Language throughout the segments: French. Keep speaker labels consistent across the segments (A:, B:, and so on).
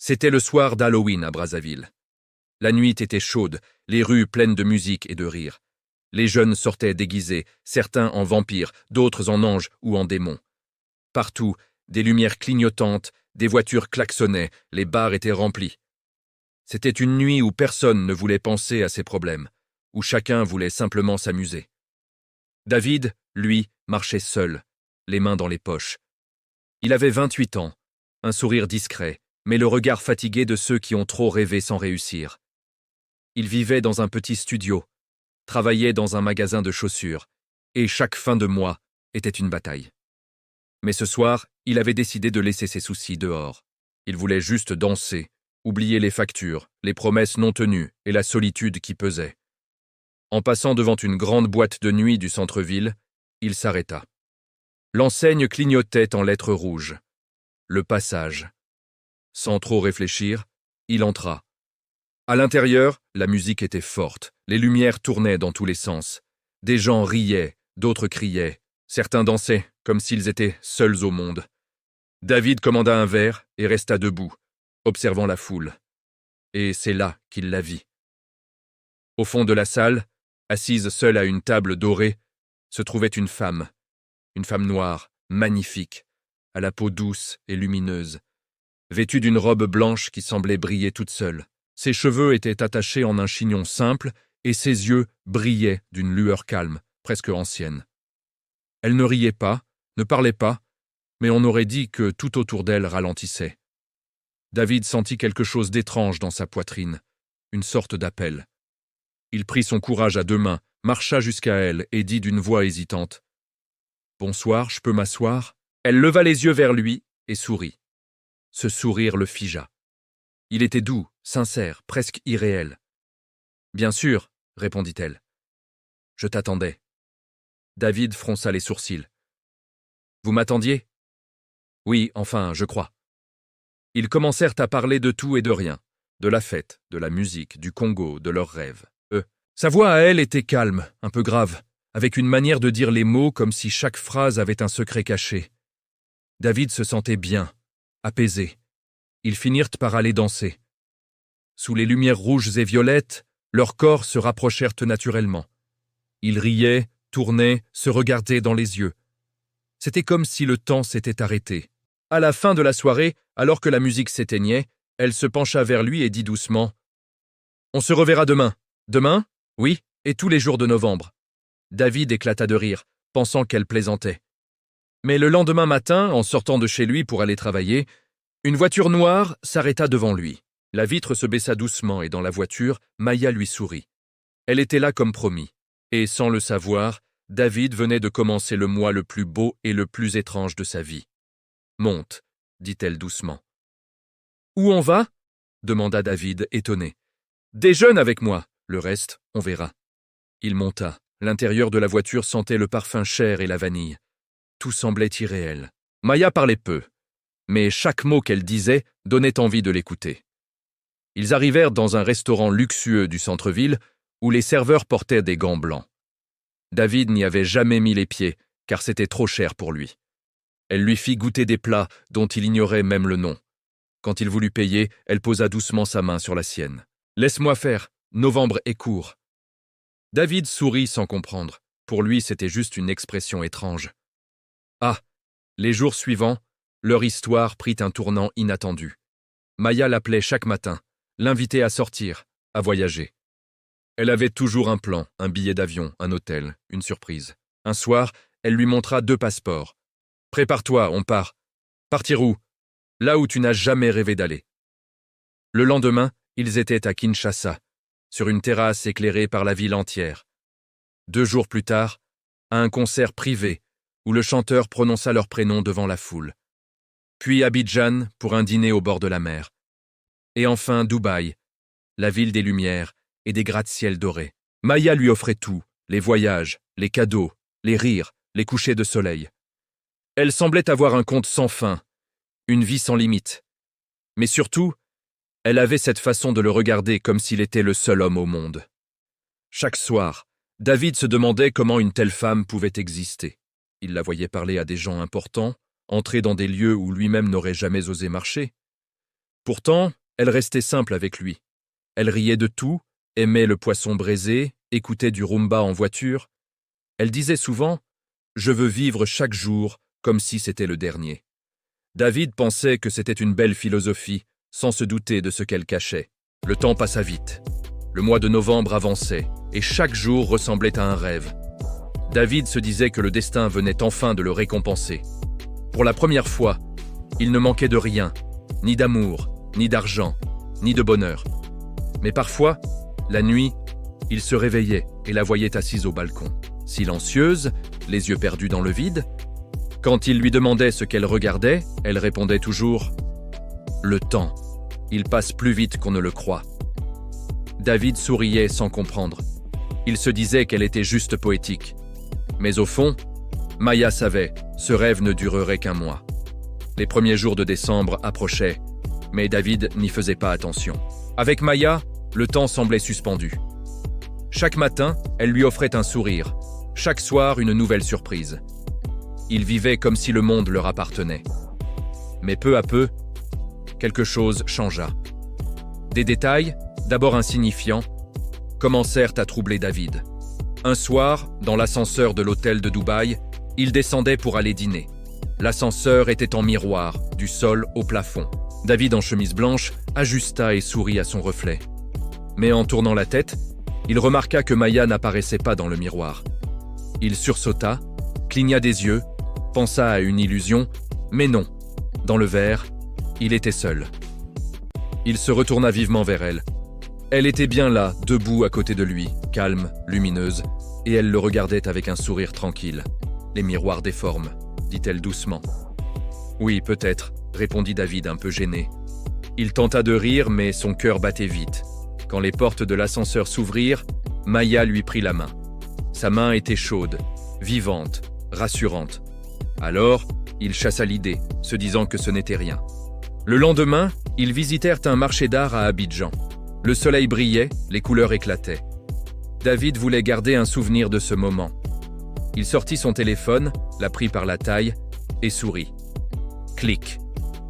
A: C'était le soir d'Halloween à Brazzaville. La nuit était chaude, les rues pleines de musique et de rire. Les jeunes sortaient déguisés, certains en vampires, d'autres en anges ou en démons. Partout, des lumières clignotantes, des voitures klaxonnaient, les bars étaient remplis. C'était une nuit où personne ne voulait penser à ses problèmes, où chacun voulait simplement s'amuser. David, lui, marchait seul, les mains dans les poches. Il avait 28 ans, un sourire discret, mais le regard fatigué de ceux qui ont trop rêvé sans réussir. Il vivait dans un petit studio, travaillait dans un magasin de chaussures, et chaque fin de mois était une bataille. Mais ce soir, il avait décidé de laisser ses soucis dehors. Il voulait juste danser, oublier les factures, les promesses non tenues et la solitude qui pesait. En passant devant une grande boîte de nuit du centre-ville, il s'arrêta. L'enseigne clignotait en lettres rouges. Le passage. Sans trop réfléchir, il entra. À l'intérieur, la musique était forte, les lumières tournaient dans tous les sens. Des gens riaient, d'autres criaient, certains dansaient, comme s'ils étaient seuls au monde. David commanda un verre et resta debout, observant la foule. Et c'est là qu'il la vit. Au fond de la salle, assise seule à une table dorée, se trouvait une femme noire, magnifique, à la peau douce et lumineuse, vêtue d'une robe blanche qui semblait briller toute seule. Ses cheveux étaient attachés en un chignon simple et ses yeux brillaient d'une lueur calme, presque ancienne. Elle ne riait pas, ne parlait pas, mais on aurait dit que tout autour d'elle ralentissait. David sentit quelque chose d'étrange dans sa poitrine, une sorte d'appel. Il prit son courage à deux mains, marcha jusqu'à elle et dit d'une voix hésitante « Bonsoir, je peux m'asseoir ?» Elle leva les yeux vers lui et sourit. Ce sourire le figea. Il était doux, sincère, presque irréel. « Bien sûr, » répondit-elle. « Je t'attendais. » David fronça les sourcils. « Vous m'attendiez ?»« Oui, enfin, je crois. » Ils commencèrent à parler de tout et de rien, de la fête, de la musique, du Congo, de leurs rêves. Sa voix à elle était calme, un peu grave, avec une manière de dire les mots comme si chaque phrase avait un secret caché. David se sentait bien, apaisé. Ils finirent par aller danser. Sous les lumières rouges et violettes, leurs corps se rapprochèrent naturellement. Ils riaient, tournaient, se regardaient dans les yeux. C'était comme si le temps s'était arrêté. À la fin de la soirée, alors que la musique s'éteignait, elle se pencha vers lui et dit doucement « On se reverra demain. » « Demain ? Oui, et tous les jours de novembre. » David éclata de rire, pensant qu'elle plaisantait. Mais le lendemain matin, en sortant de chez lui pour aller travailler, une voiture noire s'arrêta devant lui. La vitre se baissa doucement et dans la voiture, Maya lui sourit. Elle était là comme promis. Et sans le savoir, David venait de commencer le mois le plus beau et le plus étrange de sa vie. « Monte, » dit-elle doucement. « Où on va ?» demanda David, étonné. « Déjeune avec moi. Le reste, on verra. » Il monta. L'intérieur de la voiture sentait le parfum cher et la vanille. Tout semblait irréel. Maya parlait peu, mais chaque mot qu'elle disait donnait envie de l'écouter. Ils arrivèrent dans un restaurant luxueux du centre-ville où les serveurs portaient des gants blancs. David n'y avait jamais mis les pieds, car c'était trop cher pour lui. Elle lui fit goûter des plats dont il ignorait même le nom. Quand il voulut payer, elle posa doucement sa main sur la sienne. « Laisse-moi faire. Novembre est court. » David sourit sans comprendre. Pour lui, c'était juste une expression étrange. Ah, les jours suivants, leur histoire prit un tournant inattendu. Maya l'appelait chaque matin, l'invitait à sortir, à voyager. Elle avait toujours un plan, un billet d'avion, un hôtel, une surprise. Un soir, elle lui montra 2 passeports. « Prépare-toi, on part. »« Partir où ? » ?»« Là où tu n'as jamais rêvé d'aller. » Le lendemain, ils étaient à Kinshasa, sur une terrasse éclairée par la ville entière. 2 jours plus tard, à un concert privé, où le chanteur prononça leur prénom devant la foule. Puis Abidjan pour un dîner au bord de la mer. Et enfin Dubaï, la ville des lumières et des gratte-ciels dorés. Maya lui offrait tout, les voyages, les cadeaux, les rires, les couchers de soleil. Elle semblait avoir un compte sans fin, une vie sans limite. Mais surtout, elle avait cette façon de le regarder comme s'il était le seul homme au monde. Chaque soir, David se demandait comment une telle femme pouvait exister. Il la voyait parler à des gens importants, entrer dans des lieux où lui-même n'aurait jamais osé marcher. Pourtant, elle restait simple avec lui. Elle riait de tout, aimait le poisson braisé, écoutait du rumba en voiture. Elle disait souvent « Je veux vivre chaque jour comme si c'était le dernier ». David pensait que c'était une belle philosophie, sans se douter de ce qu'elle cachait. Le temps passa vite. Le mois de novembre avançait, et chaque jour ressemblait à un rêve. David se disait que le destin venait enfin de le récompenser. Pour la première fois, il ne manquait de rien, ni d'amour, ni d'argent, ni de bonheur. Mais parfois, la nuit, il se réveillait et la voyait assise au balcon, silencieuse, les yeux perdus dans le vide. Quand il lui demandait ce qu'elle regardait, elle répondait toujours « Le temps, il passe plus vite qu'on ne le croit ». David souriait sans comprendre. Il se disait qu'elle était juste poétique. Mais au fond, Maya savait, ce rêve ne durerait qu'un mois. Les premiers jours de décembre approchaient, mais David n'y faisait pas attention. Avec Maya, le temps semblait suspendu. Chaque matin, elle lui offrait un sourire. Chaque soir, une nouvelle surprise. Ils vivaient comme si le monde leur appartenait. Mais peu à peu, quelque chose changea. Des détails, d'abord insignifiants, commencèrent à troubler David. Un soir, dans l'ascenseur de l'hôtel de Dubaï, il descendait pour aller dîner. L'ascenseur était en miroir, du sol au plafond. David, en chemise blanche, ajusta et sourit à son reflet. Mais en tournant la tête, il remarqua que Maya n'apparaissait pas dans le miroir. Il sursauta, cligna des yeux, pensa à une illusion, mais non. Dans le verre, il était seul. Il se retourna vivement vers elle. Elle était bien là, debout à côté de lui, calme, lumineuse, et elle le regardait avec un sourire tranquille. « Les miroirs déforment », dit-elle doucement. « Oui, peut-être », répondit David un peu gêné. Il tenta de rire, mais son cœur battait vite. Quand les portes de l'ascenseur s'ouvrirent, Maya lui prit la main. Sa main était chaude, vivante, rassurante. Alors, il chassa l'idée, se disant que ce n'était rien. Le lendemain, ils visitèrent un marché d'art à Abidjan. Le soleil brillait, les couleurs éclataient. David voulait garder un souvenir de ce moment. Il sortit son téléphone, la prit par la taille et sourit. Clic.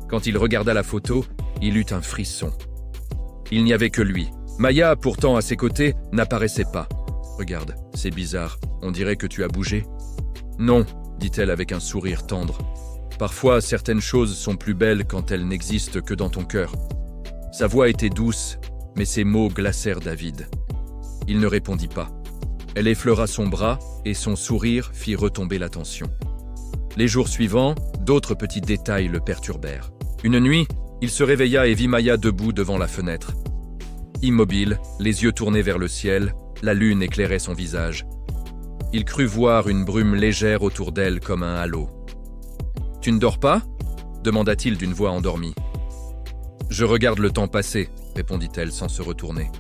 A: Quand il regarda la photo, il eut un frisson. Il n'y avait que lui. Maya, pourtant à ses côtés, n'apparaissait pas. « Regarde, c'est bizarre, on dirait que tu as bougé. »« Non, » dit-elle avec un sourire tendre. « Parfois, certaines choses sont plus belles quand elles n'existent que dans ton cœur. » Sa voix était douce, mais ses mots glacèrent David. Il ne répondit pas. Elle effleura son bras et son sourire fit retomber la tension. Les jours suivants, d'autres petits détails le perturbèrent. Une nuit, il se réveilla et vit Maya debout devant la fenêtre. Immobile, les yeux tournés vers le ciel, la lune éclairait son visage. Il crut voir une brume légère autour d'elle comme un halo. « Tu ne dors pas » demanda-t-il d'une voix endormie. « Je regarde le temps passer » répondit-elle sans se retourner.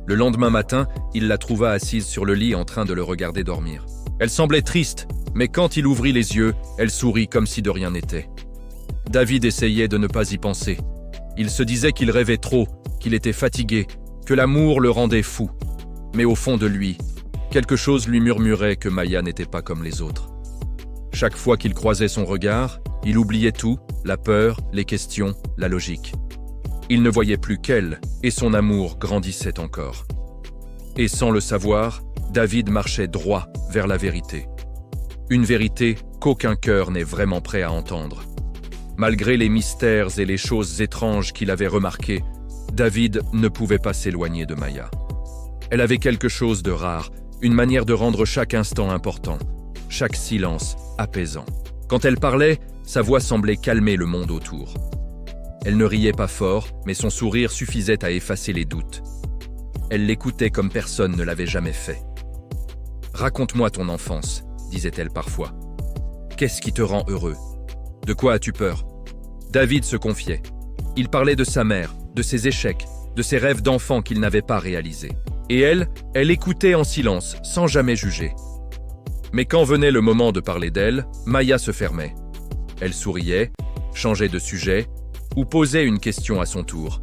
A: Le lendemain matin, il la trouva assise sur le lit en train de le regarder dormir. Elle semblait triste, mais quand il ouvrit les yeux, elle sourit comme si de rien n'était. David essayait de ne pas y penser. Il se disait qu'il rêvait trop, qu'il était fatigué, que l'amour le rendait fou. Mais au fond de lui, quelque chose lui murmurait que Maya n'était pas comme les autres. Chaque fois qu'il croisait son regard, il oubliait tout, la peur, les questions, la logique. Il ne voyait plus qu'elle, et son amour grandissait encore. Et sans le savoir, David marchait droit vers la vérité. Une vérité qu'aucun cœur n'est vraiment prêt à entendre. Malgré les mystères et les choses étranges qu'il avait remarquées, David ne pouvait pas s'éloigner de Maya. Elle avait quelque chose de rare, une manière de rendre chaque instant important, chaque silence apaisant. Quand elle parlait, sa voix semblait calmer le monde autour. Elle ne riait pas fort, mais son sourire suffisait à effacer les doutes. Elle l'écoutait comme personne ne l'avait jamais fait. « Raconte-moi ton enfance », disait-elle parfois. « Qu'est-ce qui te rend heureux? De quoi as-tu peur ?» David se confiait. Il parlait de sa mère, de ses échecs, de ses rêves d'enfant qu'il n'avait pas réalisés. Et elle écoutait en silence, sans jamais juger. Mais quand venait le moment de parler d'elle, Maya se fermait. Elle souriait, changeait de sujet, ou posait une question à son tour.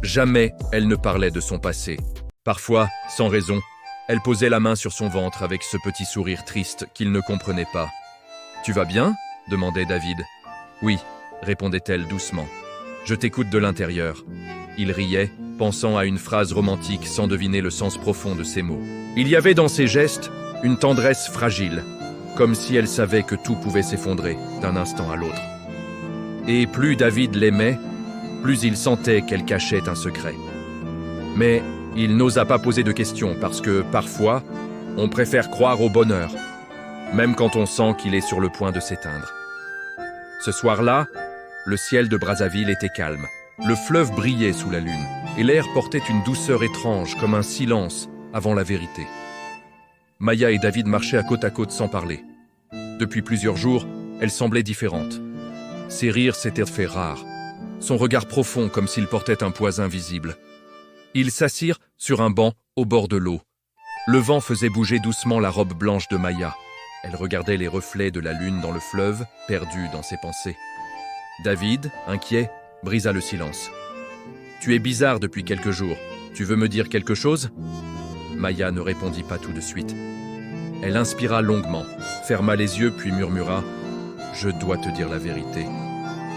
A: Jamais elle ne parlait de son passé. Parfois, sans raison, elle posait la main sur son ventre avec ce petit sourire triste qu'il ne comprenait pas. « Tu vas bien » demandait David. « Oui » répondait-elle doucement. Je t'écoute de l'intérieur. » Il riait, pensant à une phrase romantique sans deviner le sens profond de ses mots. Il y avait dans ses gestes une tendresse fragile, comme si elle savait que tout pouvait s'effondrer d'un instant à l'autre. Et plus David l'aimait, plus il sentait qu'elle cachait un secret. Mais il n'osa pas poser de questions parce que, parfois, on préfère croire au bonheur, même quand on sent qu'il est sur le point de s'éteindre. Ce soir-là, le ciel de Brazzaville était calme. Le fleuve brillait sous la lune, et l'air portait une douceur étrange, comme un silence avant la vérité. Maya et David marchaient côte à côte sans parler. Depuis plusieurs jours, elle semblait différente. Ses rires s'étaient faits rares, son regard profond comme s'il portait un poids invisible. Ils s'assirent sur un banc au bord de l'eau. Le vent faisait bouger doucement la robe blanche de Maya. Elle regardait les reflets de la lune dans le fleuve, perdue dans ses pensées. David, inquiet, brisa le silence. « Tu es bizarre depuis quelques jours. Tu veux me dire quelque chose ?» Maya ne répondit pas tout de suite. Elle inspira longuement, ferma les yeux puis murmura « Je dois te dire la vérité. »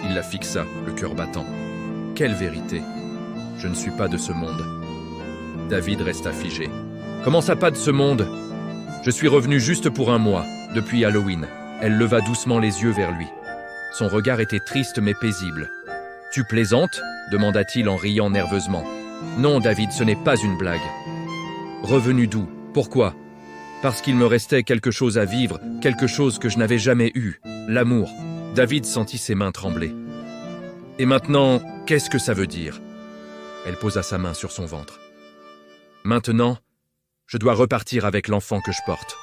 A: Il la fixa, le cœur battant. « Quelle vérité ? Je ne suis pas de ce monde. » David resta figé. « Comment ça, pas de ce monde ? Je suis revenu juste pour un mois, depuis Halloween. » Elle leva doucement les yeux vers lui. Son regard était triste mais paisible. « Tu plaisantes ?» demanda-t-il en riant nerveusement. « Non, David, ce n'est pas une blague. »« Revenu d'où ? Pourquoi ? » « Parce qu'il me restait quelque chose à vivre, quelque chose que je n'avais jamais eu, l'amour. » David sentit ses mains trembler. « Et maintenant, qu'est-ce que ça veut dire ?» Elle posa sa main sur son ventre. « Maintenant, je dois repartir avec l'enfant que je porte. »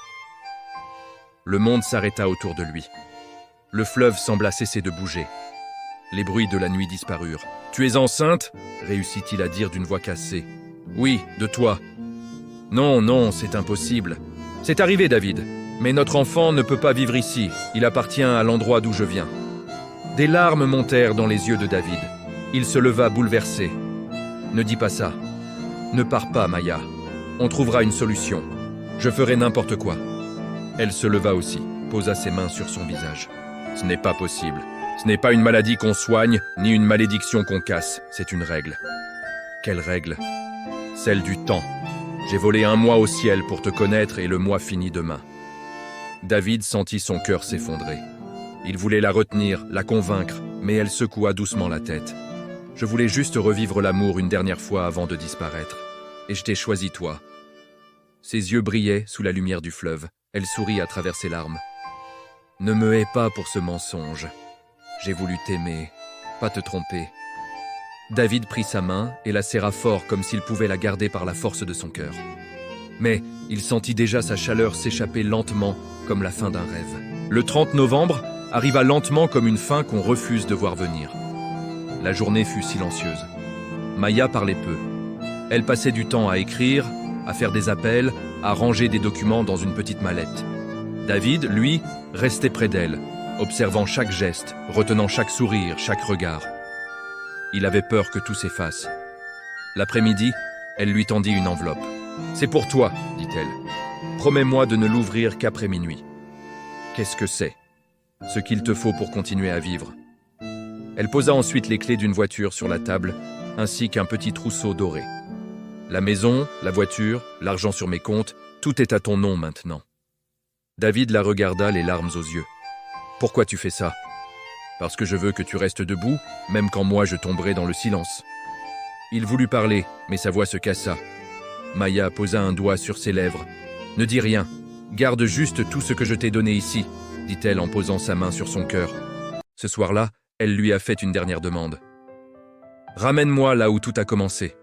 A: Le monde s'arrêta autour de lui. Le fleuve sembla cesser de bouger. Les bruits de la nuit disparurent. « Tu es enceinte ?» réussit-il à dire d'une voix cassée. « Oui, de toi. »« Non, non, c'est impossible. » « C'est arrivé, David. Mais notre enfant ne peut pas vivre ici. Il appartient à l'endroit d'où je viens. » Des larmes montèrent dans les yeux de David. Il se leva bouleversé. « Ne dis pas ça. Ne pars pas, Maya. On trouvera une solution. Je ferai n'importe quoi. » Elle se leva aussi, posa ses mains sur son visage. « Ce n'est pas possible. Ce n'est pas une maladie qu'on soigne, ni une malédiction qu'on casse. C'est une règle. » Quelle règle ? Celle du temps. J'ai volé un mois au ciel pour te connaître et le mois finit demain. David sentit son cœur s'effondrer. Il voulait la retenir, la convaincre, mais elle secoua doucement la tête. « Je voulais juste revivre l'amour une dernière fois avant de disparaître. Et je t'ai choisi toi. » Ses yeux brillaient sous la lumière du fleuve. Elle sourit à travers ses larmes. « Ne me hais pas pour ce mensonge. J'ai voulu t'aimer, pas te tromper. » David prit sa main et la serra fort comme s'il pouvait la garder par la force de son cœur. Mais il sentit déjà sa chaleur s'échapper lentement comme la fin d'un rêve. Le 30 novembre arriva lentement comme une fin qu'on refuse de voir venir. La journée fut silencieuse. Maya parlait peu. Elle passait du temps à écrire, à faire des appels, à ranger des documents dans une petite mallette. David, lui, restait près d'elle, observant chaque geste, retenant chaque sourire, chaque regard. Il avait peur que tout s'efface. L'après-midi, elle lui tendit une enveloppe. « C'est pour toi, dit-elle. Promets-moi de ne l'ouvrir qu'après minuit. » Qu'est-ce que c'est ? Ce qu'il te faut pour continuer à vivre. Elle posa ensuite les clés d'une voiture sur la table, ainsi qu'un petit trousseau doré. La maison, la voiture, l'argent sur mes comptes, tout est à ton nom maintenant. David la regarda, les larmes aux yeux. « Pourquoi tu fais ça ? Parce que je veux que tu restes debout, même quand moi je tomberai dans le silence. » Il voulut parler, mais sa voix se cassa. Maya posa un doigt sur ses lèvres. « Ne dis rien, garde juste tout ce que je t'ai donné ici, » dit-elle en posant sa main sur son cœur. Ce soir-là, elle lui a fait une dernière demande. « Ramène-moi là où tout a commencé. »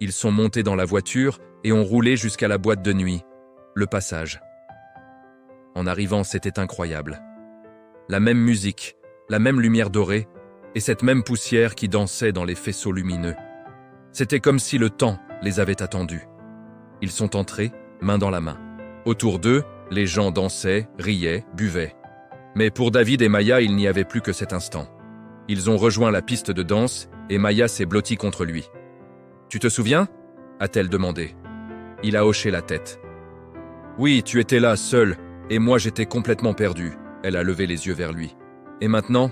A: Ils sont montés dans la voiture et ont roulé jusqu'à la boîte de nuit, le passage. En arrivant, c'était incroyable. La même musique, la même lumière dorée, et cette même poussière qui dansait dans les faisceaux lumineux. C'était comme si le temps les avait attendus. Ils sont entrés, main dans la main. Autour d'eux, les gens dansaient, riaient, buvaient. Mais pour David et Maya, il n'y avait plus que cet instant. Ils ont rejoint la piste de danse et Maya s'est blottie contre lui. « Tu te souviens ?» a-t-elle demandé. Il a hoché la tête. « Oui, tu étais là, seul, et moi j'étais complètement perdu. » Elle a levé les yeux vers lui. « Et maintenant ?»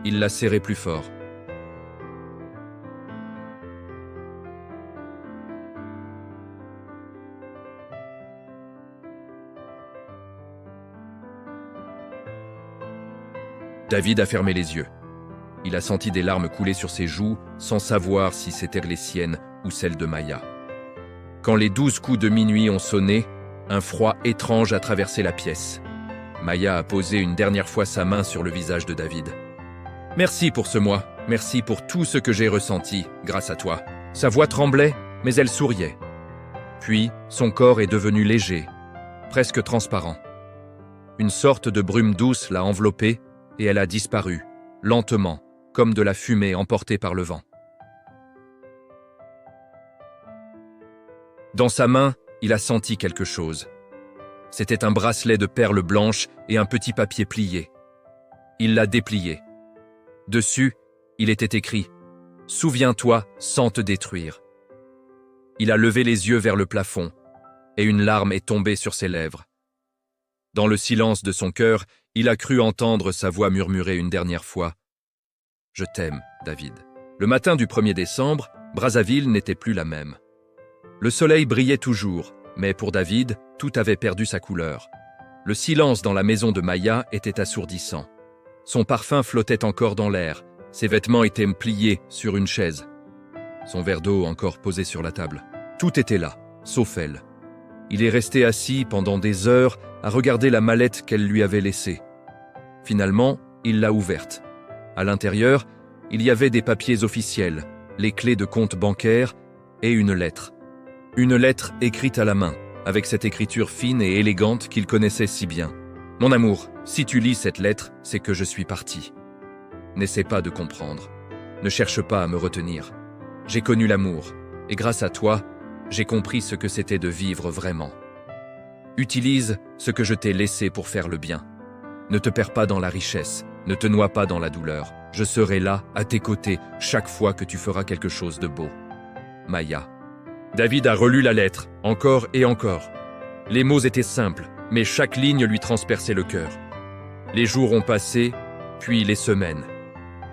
A: Il l'a serré plus fort. « David a fermé les yeux. Il a senti des larmes couler sur ses joues sans savoir si c'étaient les siennes ou celles de Maya. Quand les 12 coups de minuit ont sonné, un froid étrange a traversé la pièce. Maya a posé une dernière fois sa main sur le visage de David. « Merci pour ce mois, merci pour tout ce que j'ai ressenti grâce à toi. » Sa voix tremblait, mais elle souriait. Puis, son corps est devenu léger, presque transparent. Une sorte de brume douce l'a enveloppée et elle a disparu, lentement, comme de la fumée emportée par le vent. Dans sa main, il a senti quelque chose. C'était un bracelet de perles blanches et un petit papier plié. Il l'a déplié. Dessus, il était écrit « Souviens-toi sans te détruire ». Il a levé les yeux vers le plafond et une larme est tombée sur ses lèvres. Dans le silence de son cœur, il a cru entendre sa voix murmurer une dernière fois « Je t'aime, David ». Le matin du 1er décembre, Brazzaville n'était plus la même. Le soleil brillait toujours, mais pour David, tout avait perdu sa couleur. Le silence dans la maison de Maya était assourdissant. Son parfum flottait encore dans l'air, ses vêtements étaient pliés sur une chaise. Son verre d'eau encore posé sur la table. Tout était là, sauf elle. Il est resté assis pendant des heures à regarder la mallette qu'elle lui avait laissée. Finalement, il l'a ouverte. À l'intérieur, il y avait des papiers officiels, les clés de compte bancaire et une lettre. Une lettre écrite à la main, avec cette écriture fine et élégante qu'il connaissait si bien. « Mon amour, si tu lis cette lettre, c'est que je suis parti. N'essaie pas de comprendre. Ne cherche pas à me retenir. J'ai connu l'amour, et grâce à toi, j'ai compris ce que c'était de vivre vraiment. Utilise ce que je t'ai laissé pour faire le bien. Ne te perds pas dans la richesse, ne te noie pas dans la douleur. Je serai là, à tes côtés, chaque fois que tu feras quelque chose de beau. Maya. » David a relu la lettre, encore et encore. Les mots étaient simples, mais chaque ligne lui transperçait le cœur. Les jours ont passé, puis les semaines.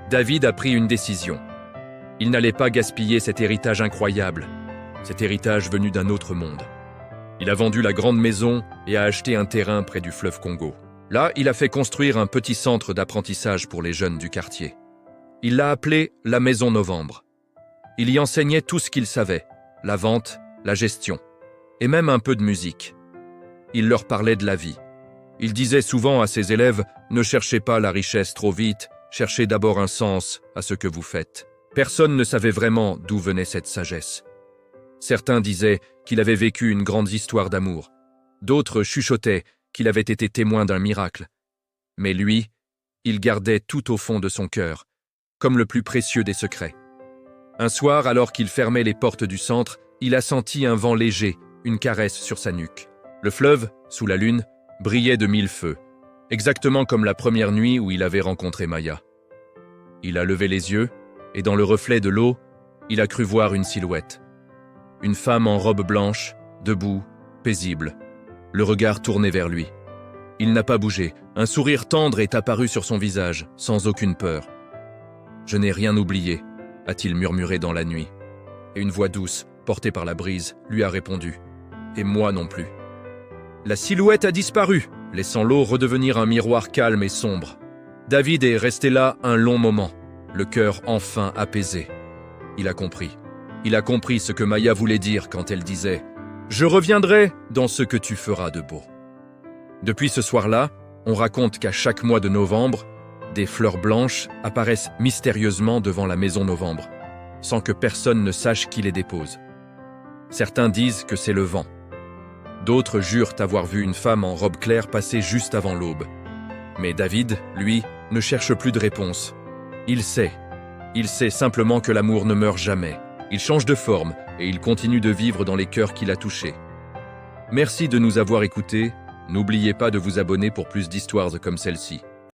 A: David a pris une décision. Il n'allait pas gaspiller cet héritage incroyable, cet héritage venu d'un autre monde. Il a vendu la grande maison et a acheté un terrain près du fleuve Congo. Là, il a fait construire un petit centre d'apprentissage pour les jeunes du quartier. Il l'a appelé la Maison Novembre. Il y enseignait tout ce qu'il savait, la vente, la gestion, et même un peu de musique. Il leur parlait de la vie. Il disait souvent à ses élèves « Ne cherchez pas la richesse trop vite, cherchez d'abord un sens à ce que vous faites ». Personne ne savait vraiment d'où venait cette sagesse. Certains disaient qu'il avait vécu une grande histoire d'amour. D'autres chuchotaient qu'il avait été témoin d'un miracle. Mais lui, il gardait tout au fond de son cœur, comme le plus précieux des secrets. Un soir, alors qu'il fermait les portes du centre, il a senti un vent léger, une caresse sur sa nuque. Le fleuve, sous la lune, brillait de mille feux, exactement comme la première nuit où il avait rencontré Maya. Il a levé les yeux, et dans le reflet de l'eau, il a cru voir une silhouette. Une femme en robe blanche, debout, paisible, le regard tourné vers lui. Il n'a pas bougé, un sourire tendre est apparu sur son visage, sans aucune peur. « Je n'ai rien oublié », a-t-il murmuré dans la nuit. Et une voix douce, portée par la brise, lui a répondu. « Et moi non plus. » La silhouette a disparu, laissant l'eau redevenir un miroir calme et sombre. David est resté là un long moment, le cœur enfin apaisé. Il a compris. Il a compris ce que Maya voulait dire quand elle disait « Je reviendrai dans ce que tu feras de beau ». Depuis ce soir-là, on raconte qu'à chaque mois de novembre, des fleurs blanches apparaissent mystérieusement devant la Maison Novembre, sans que personne ne sache qui les dépose. Certains disent que c'est le vent. D'autres jurent avoir vu une femme en robe claire passer juste avant l'aube. Mais David, lui, ne cherche plus de réponse. Il sait simplement que l'amour ne meurt jamais. Il change de forme et il continue de vivre dans les cœurs qu'il a touchés. Merci de nous avoir écoutés. N'oubliez pas de vous abonner pour plus d'histoires comme celle-ci.